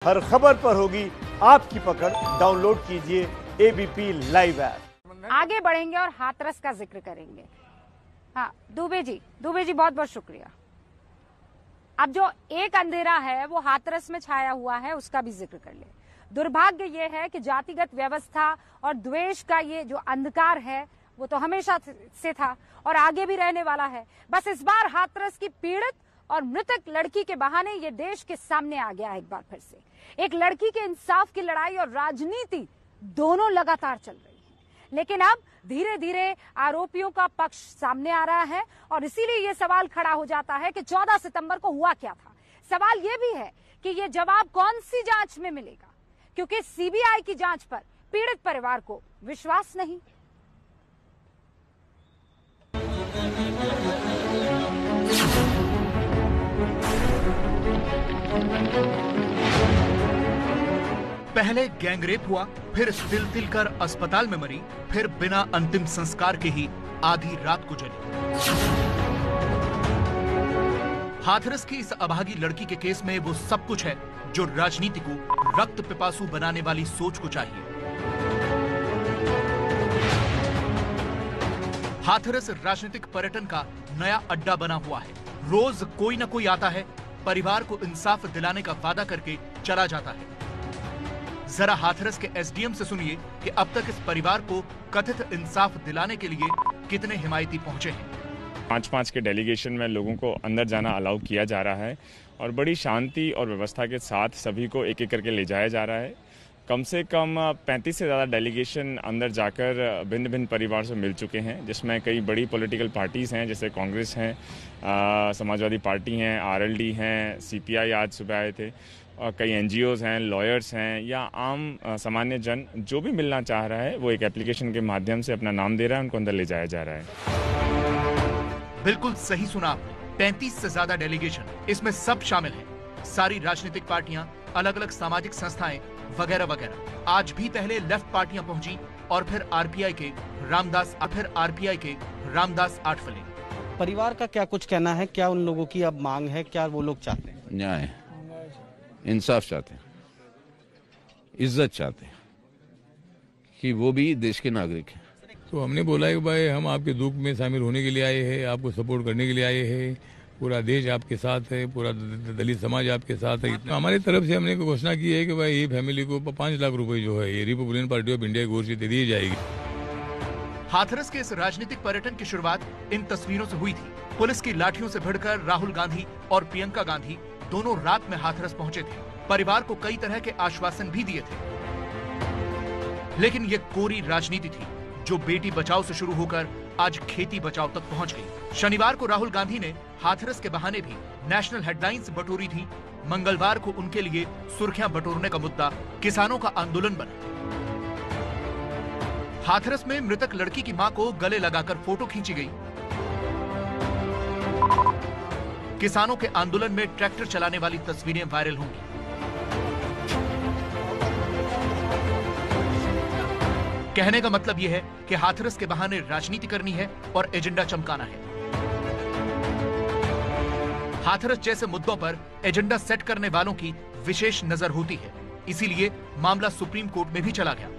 हर खबर पर होगी आपकी पकड़। डाउनलोड कीजिए एबीपी लाइव ऐप। आगे बढ़ेंगे और हाथरस का जिक्र करेंगे। हाँ, दुबे जी बहुत बहुत शुक्रिया। अब जो एक अंधेरा है वो हाथरस में छाया हुआ है, उसका भी जिक्र कर ले। दुर्भाग्य ये है कि जातिगत व्यवस्था और द्वेष का ये जो अंधकार है वो तो हमेशा से था और आगे भी रहने वाला है। बस इस बार हाथरस की पीड़ित और मृतक लड़की के बहाने ये देश के सामने आ गया है एक बार फिर से। एक लड़की के इंसाफ की लड़ाई और राजनीति दोनों लगातार चल रही है, लेकिन अब धीरे धीरे आरोपियों का पक्ष सामने आ रहा है और इसीलिए ये सवाल खड़ा हो जाता है कि 14 सितंबर को हुआ क्या था। सवाल ये भी है कि ये जवाब कौन सी जांच में मिलेगा, क्योंकि सीबीआई की जांच पर पीड़ित परिवार को विश्वास नहीं। पहले गैंगरेप हुआ, फिर तिल कर अस्पताल में मरी, फिर बिना अंतिम संस्कार के ही आधी रात को जली। हाथरस की इस अभागी लड़की के केस में वो सब कुछ है जो राजनीति को रक्त पिपासु बनाने वाली सोच को चाहिए। हाथरस राजनीतिक पर्यटन का नया अड्डा बना हुआ है। रोज कोई न कोई आता है, परिवार को इंसाफ दिलाने का वादा करके चला जाता है। जरा हाथरस के एसडीएम से सुनिए कि अब तक इस परिवार को कथित इंसाफ दिलाने के लिए कितने हिमायती पहुंचे हैं। 5-5 के डेलीगेशन में लोगों को अंदर जाना अलाउ किया जा रहा है और बड़ी शांति और व्यवस्था के साथ सभी को एक एक करके ले जाया जा रहा है। कम से कम 35 से ज़्यादा डेलीगेशन अंदर जाकर भिन्न भिन्न परिवार से मिल चुके हैं, जिसमें कई बड़ी पॉलिटिकल पार्टीज़ हैं, जैसे कांग्रेस हैं, समाजवादी पार्टी हैं, आरएलडी हैं, सीपीआई आज सुबह आए थे, और कई एनजीओज़ हैं, लॉयर्स हैं, या आम सामान्य जन जो भी मिलना चाह रहा है वो एक एप्लीकेशन के माध्यम से अपना नाम दे रहा है, उनको अंदर ले जाया जा रहा है। बिल्कुल सही सुना आपने, 35 से ज्यादा डेलीगेशन, इसमें सब शामिल हैं। सारी राजनीतिक पार्टियां, अलग अलग सामाजिक संस्थाएं वगैरह वगैरह। आज भी पहले लेफ्ट पार्टियां पहुंची और फिर आरपीआई के रामदास आठवले। परिवार का क्या कुछ कहना है, क्या उन लोगों की अब मांग है, क्या वो लोग चाहते हैं? न्याय, इंसाफ चाहते हैं, इज्जत चाहते हैं कि वो भी देश के नागरिक हैं। तो हमने बोला है कि भाई हम आपके दुख में शामिल होने के लिए आए हैं, आपको सपोर्ट करने के लिए आए हैं, पूरा देश आपके साथ है, पूरा दलित समाज आपके साथ है। हमारी तरफ से हमने घोषणा की है कि भाई ये फैमिली को 5 लाख रुपए जो है ये रिपब्लिकन पार्टी ऑफ इंडिया की ओर से दे दी जाएगी। हाथरस के इस राजनीतिक पर्यटन की शुरुआत इन तस्वीरों से हुई थी। पुलिस की लाठियों से भिड़कर राहुल गांधी और प्रियंका गांधी दोनों रात में हाथरस पहुंचे थे। परिवार को कई तरह के आश्वासन भी दिए थे, लेकिन ये कोरी राजनीति थी जो बेटी बचाओ से शुरू होकर आज खेती बचाओ तक पहुंच गई। शनिवार को राहुल गांधी ने हाथरस के बहाने भी नेशनल हेडलाइंस बटोरी थी। मंगलवार को उनके लिए सुर्खियां बटोरने का मुद्दा किसानों का आंदोलन बना। हाथरस में मृतक लड़की की मां को गले लगाकर फोटो खींची गई। किसानों के आंदोलन में ट्रैक्टर चलाने वाली तस्वीरें वायरल होंगी। कहने का मतलब यह है कि हाथरस के बहाने राजनीति करनी है और एजेंडा चमकाना है। हाथरस जैसे मुद्दों पर एजेंडा सेट करने वालों की विशेष नजर होती है, इसीलिए मामला सुप्रीम कोर्ट में भी चला गया।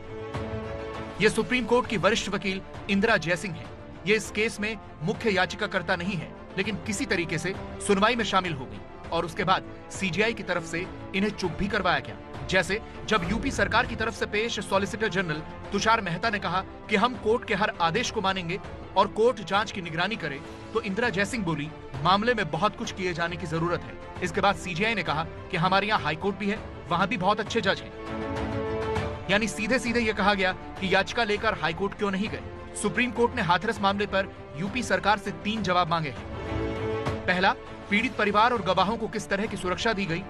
यह सुप्रीम कोर्ट की वरिष्ठ वकील इंदिरा जयसिंह है। ये इस केस में मुख्य याचिकाकर्ता नहीं है, लेकिन किसी तरीके से सुनवाई में शामिल हो गई और उसके बाद सीजीआई की तरफ से इन्हें चुप भी करवाया गया। जैसे जब यूपी सरकार की तरफ से पेश सॉलिसिटर जनरल तुषार मेहता ने कहा कि हम कोर्ट के हर आदेश को मानेंगे और कोर्ट जांच की निगरानी करे, तो इंदिरा जयसिंह बोली मामले में बहुत कुछ किए जाने की जरूरत है। इसके बाद सीजीआई ने कहा कि हमारे यहाँ हाईकोर्ट भी है, वहाँ भी बहुत अच्छे जज हैं। यानी सीधे सीधे ये कहा गया कि याचिका लेकर हाईकोर्ट क्यों नहीं गए। सुप्रीम कोर्ट ने हाथरस मामले पर यूपी सरकार से 3 जवाब मांगे हैं। पहला, पीड़ित परिवार और गवाहों को किस तरह की सुरक्षा दी गई।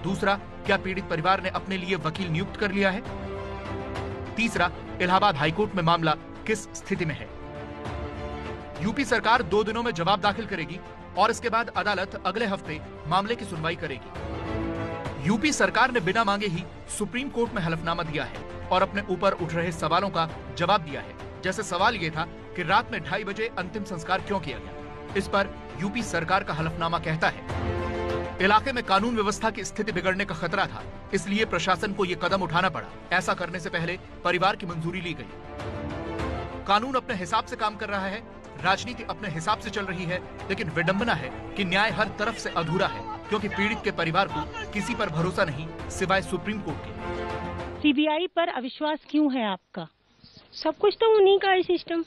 दूसरा, क्या पीड़ित परिवार ने अपने लिए वकील नियुक्त कर लिया है। तीसरा, इलाहाबाद हाईकोर्ट में मामला किस स्थिति में है। यूपी सरकार 2 दिनों में जवाब दाखिल करेगी और इसके बाद अदालत अगले हफ्ते मामले की सुनवाई करेगी। यूपी सरकार ने बिना मांगे ही सुप्रीम कोर्ट में हलफनामा दिया है और अपने ऊपर उठ रहे सवालों का जवाब दिया है। जैसे सवाल ये था कि रात में 2:30 बजे अंतिम संस्कार क्यों किया गया। इस पर यूपी सरकार का हलफनामा कहता है इलाके में कानून व्यवस्था की स्थिति बिगड़ने का खतरा था, इसलिए प्रशासन को ये कदम उठाना पड़ा। ऐसा करने से पहले परिवार की मंजूरी ली गई। कानून अपने हिसाब से काम कर रहा है, राजनीति अपने हिसाब से चल रही है, लेकिन विडंबना है कि न्याय हर तरफ से अधूरा है, क्योंकि पीड़ित के परिवार को किसी पर भरोसा नहीं सिवाय सुप्रीम कोर्ट के। सीबीआई पर अविश्वास क्यों है आपका? सब कुछ तो उन्हीं का है, सिस्टम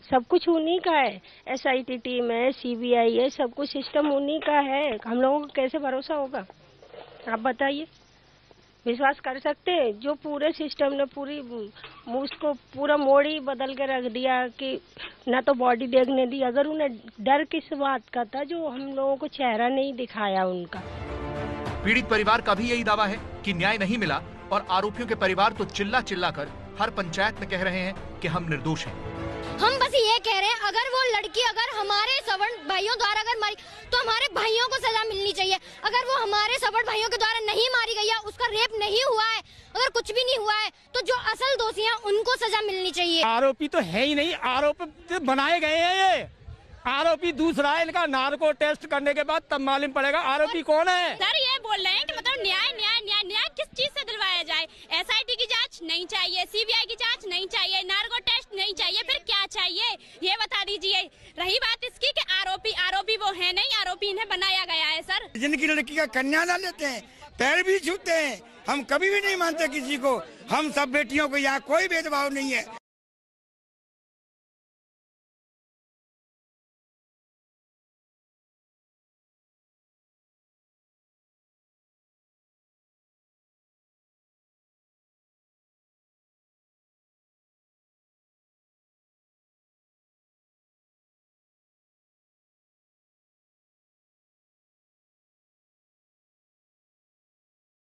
सब कुछ उन्हीं का है। एसआईटी टीम है, सीबीआई है, सब कुछ सिस्टम उन्हीं का है। हम लोगों को कैसे भरोसा होगा, आप बताइए? विश्वास कर सकते हैं? जो पूरे सिस्टम ने उसको पूरा मोड़ ही बदल के रख दिया कि ना तो बॉडी देखने दी। अगर उन्हें डर किस बात का था, जो हम लोगों को चेहरा नहीं दिखाया उनका। पीड़ित परिवार का भी यही दावा है कि न्याय नहीं मिला और आरोपियों के परिवार तो चिल्ला चिल्ला कर हर पंचायत में कह रहे हैं कि हम निर्दोष हैं। हम बस ये कह रहे हैं, अगर वो लड़की अगर हमारे सवर्ण भाइयों द्वारा अगर मारी तो हमारे भाइयों को सजा मिलनी चाहिए। अगर वो हमारे सवर्ण भाइयों के द्वारा नहीं मारी गई है, उसका रेप नहीं हुआ है, अगर कुछ भी नहीं हुआ है, तो जो असल दोषी हैं उनको सजा मिलनी चाहिए। आरोपी तो है ही नहीं, आरोप बनाए गए हैं। ये आरोपी दूसरा है, इनका नार्को टेस्ट करने के बाद तब मालूम पड़ेगा आरोपी कौन है। सर ये बोल रहे हैं कि मतलब न्याय न्याय न्याय न्याय किस चीज से दिलवाया जाए? एसआईटी की जांच नहीं चाहिए, सीबीआई की जांच नहीं चाहिए, नार्को टेस्ट नहीं चाहिए, फिर क्या चाहिए ये बता दीजिए। रही बात इसकी कि आरोपी वो है नहीं, आरोपी इन्हें बनाया गया है। सर जिनकी लड़की का कन्यादान लेते हैं, पैर भी छूते हैं, हम कभी भी नहीं मानते किसी को। हम सब बेटियों को यहाँ कोई भेदभाव नहीं है।